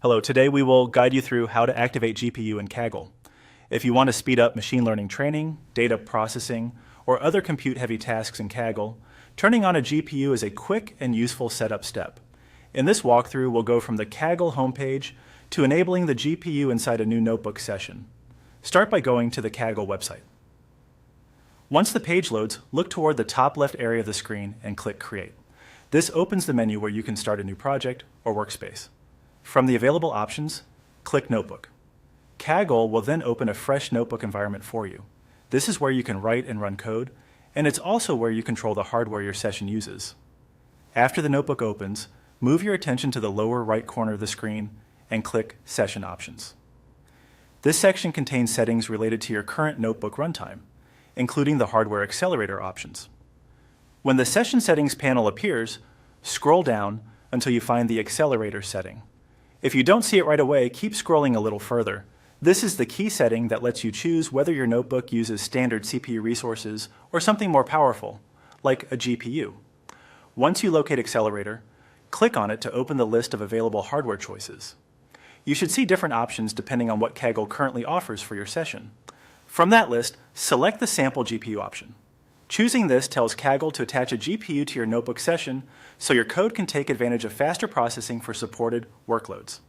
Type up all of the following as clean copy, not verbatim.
Hello, today we will guide you through how to activate GPU in Kaggle. If you want to speed up machine learning training, data processing, or other compute-heavy tasks in Kaggle, turning on a GPU is a quick and useful setup step. In this walkthrough, we'll go from the Kaggle homepage to enabling the GPU inside a new notebook session. Start by going to the Kaggle website. Once the page loads, look toward the top left area of the screen and click Create. This opens the menu where you can start a new project or workspace. From the available options, click Notebook. Kaggle will then open a fresh notebook environment for you. This is where you can write and run code, and it's also where you control the hardware your session uses. After the notebook opens, move your attention to the lower right corner of the screen and click Session Options. This section contains settings related to your current notebook runtime, including the hardware accelerator options. When the Session Settings panel appears, scroll down until you find the accelerator setting. If you don't see it right away, keep scrolling a little further. This is the key setting that lets you choose whether your notebook uses standard CPU resources or something more powerful, like a GPU. Once you locate accelerator, click on it to open the list of available hardware choices. You should see different options depending on what Kaggle currently offers for your session. From that list, select the sample GPU option. Choosing this tells Kaggle to attach a GPU to your notebook session so your code can take advantage of faster processing for supported workloads.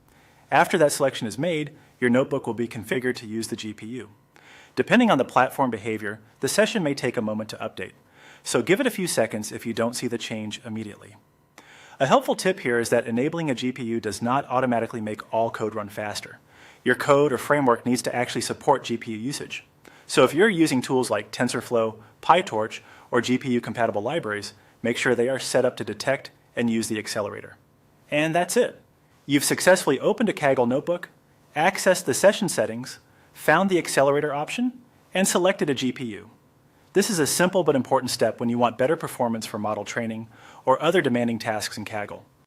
After that selection is made, your notebook will be configured to use the GPU. Depending on the platform behavior, the session may take a moment to update, so give it a few seconds if you don't see the change immediately. A helpful tip here is that enabling a GPU does not automatically make all code run faster. Your code or framework needs to actually support GPU usage. So if you're using tools like TensorFlow, PyTorch, or GPU-compatible libraries, make sure they are set up to detect and use the accelerator. And that's it. You've successfully opened a Kaggle notebook, accessed the session settings, found the accelerator option, and selected a GPU. This is a simple but important step when you want better performance for model training or other demanding tasks in Kaggle.